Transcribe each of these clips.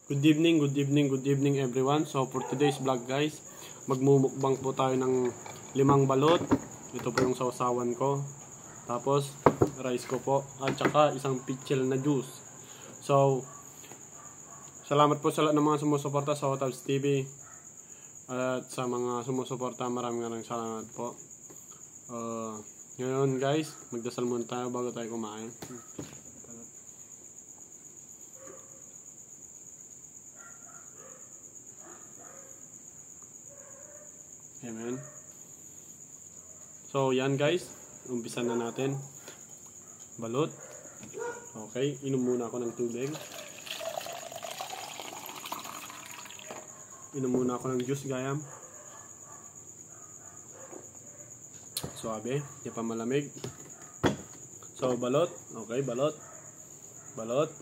Good evening everyone. So for today's vlog guys, magmumukbang po tayo ng 5 balot. Ito po yung sausawan ko. Tapos rice ko po at saka isang pichel na juice. So salamat po sa lahat ng mga sumusuporta sa Hotels TV. At sa mga sumusuporta, maraming salamat po. Ngayon guys, magdasal muna tayo bago tayo kumain. Amen. So yan guys, umpisa na natin. Balot. Okay, inom muna ako ng tubig. Inom muna ako ng juice gayam. Suabe, di pa malamig. So balot. Okay, balot. Balot.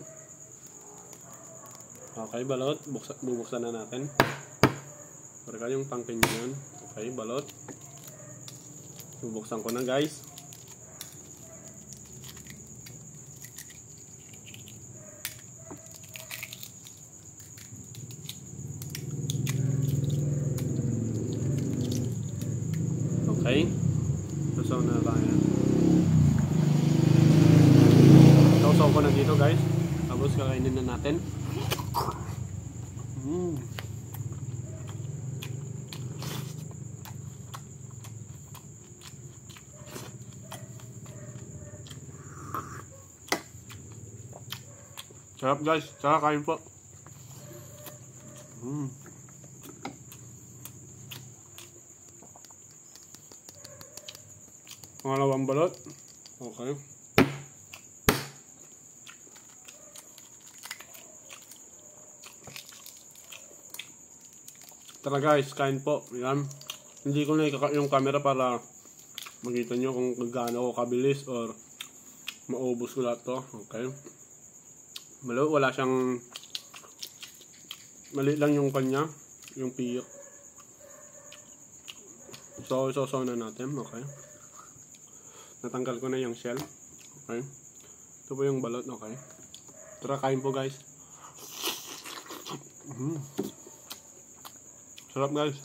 Okay, balot. Bubuksan na natin. Para yung tangke nyo yun. Okay, balot. Bubuksan ko na guys. Okay. Sausaw na tayo. Sausaw ko na dito guys. Tapos kakainin na natin. Sarap guys, sarap kain po. Pangalawang balot. Okay. Tara guys, kain po. Yan. Hindi ko na ikaka yung camera para makita nyo kung gaano ako kabilis or maubos ko lahat to. Okay. Wala siyang mali lang yung kanya, yung piyok. So na natin. Okay. Natanggal ko na yung shell. Okay. Ito po yung balot. Okay. Tara, kain po guys. Sarap guys.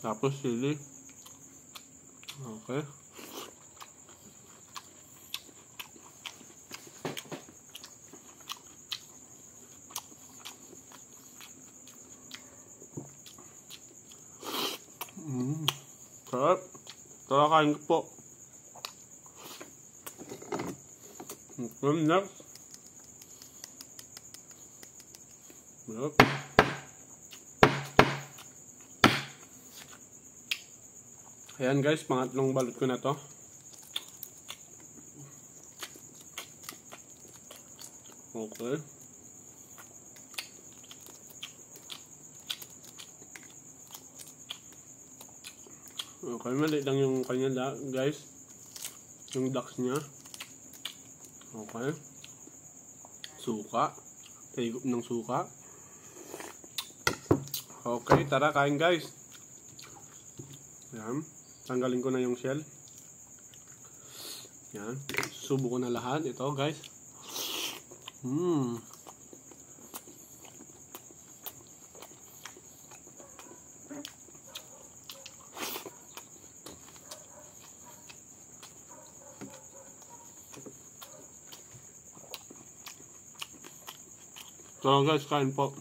Tapos sili. Okay. Sarap. Tara, kain ko po. Next. Sarap. Ayan guys, pangatlong balot ko na to. Okay. Okay, mali lang yung kanya guys. Yung ducks niya. Okay. Suka. Higop ng suka. Okay, tara kain guys. Yan. Tanggalin ko na yung shell. Yan. Subo ko na lahat. Ito guys. So guys, kain po.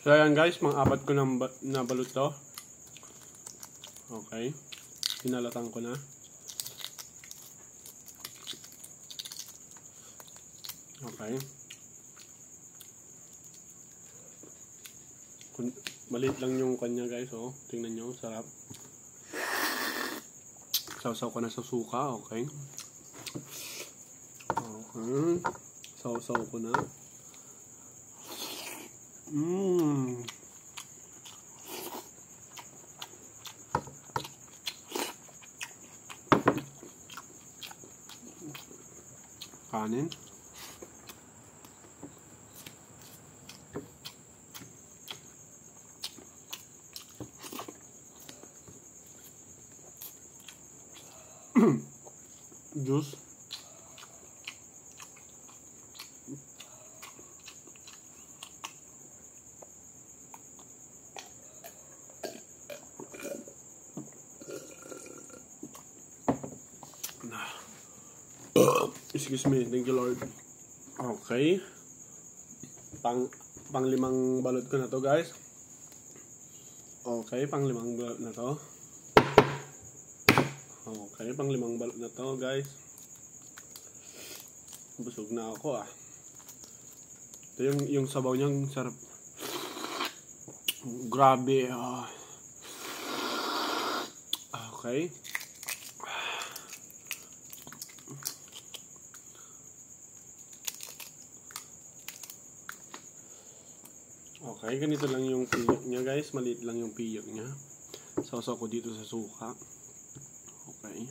So ayan guys, mga 4 ko na balot to. Okay. Pinalatan ko na. Okay. Maliit lang yung kanya guys, oh. Tingnan nyo, sarap. Sausaw ko na sa suka, okay. Okay. Sausaw ko na. Kanin. juice. Excuse me, thank you Lord. Okay. Pang limang balot ko na to, guys. Okay, pang limang balot na to. Okay, pang limang balot na to, guys. Busog na ako ah. Ito yung sabaw niyang sarap. Grabe. Okay. Okay, ganito lang yung piyok niya, guys. Maliit lang yung piyok niya. Sausaw ko dito sa suka. Okay.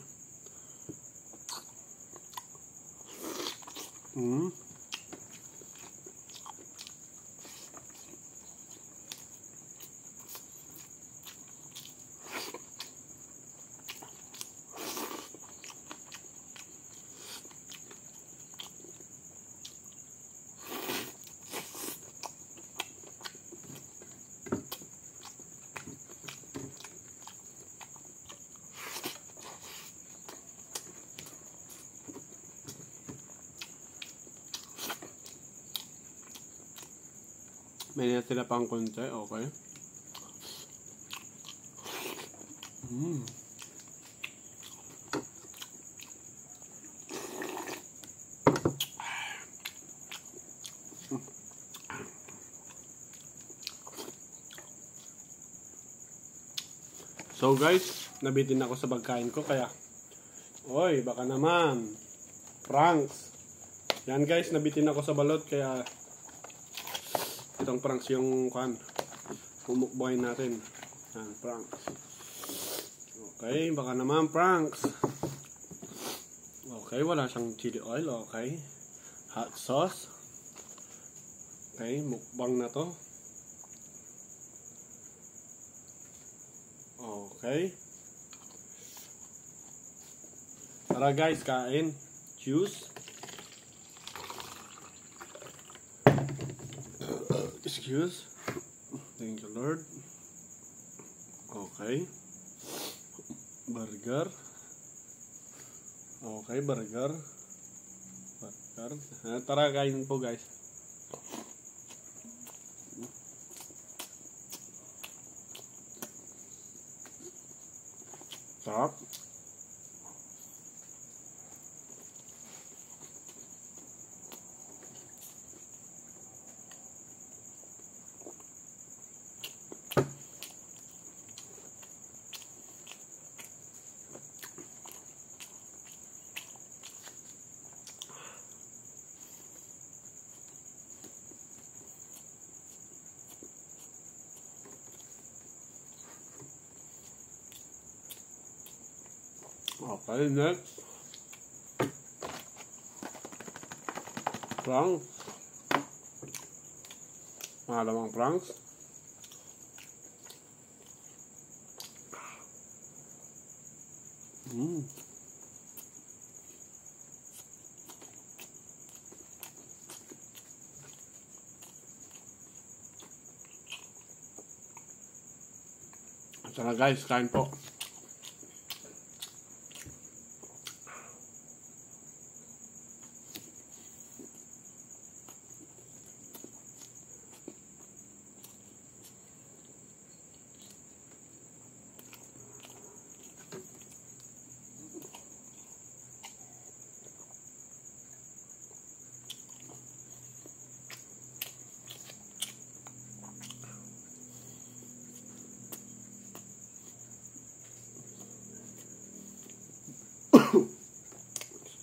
May natira pang konti, okay. So guys, nabitin ako sa pagkain ko kaya, oy, baka naman, pranks. Yan guys, nabitin ako sa balot kaya, itong pranks yung pumukbahin natin. Yan, pranks. Okay, baka naman pranks. Okay, wala siyang chili oil. Okay. Hot sauce. Okay, mukbang na to. Okay. Tara guys, kain. Juice. Excuse. Thank you Lord. Okay. Burger. Okay, burger. Tara kain po guys. Sarap. Okay, next. Pranks. Pangalawang pranks. Tara guys, kain po.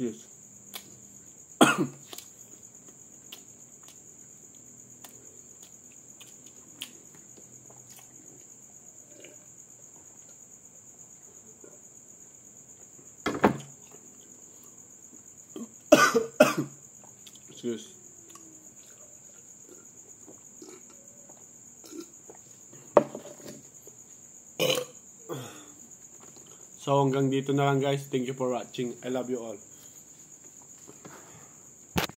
Excuse. Excuse. So hanggang dito na lang guys. Thank you for watching. I love you all.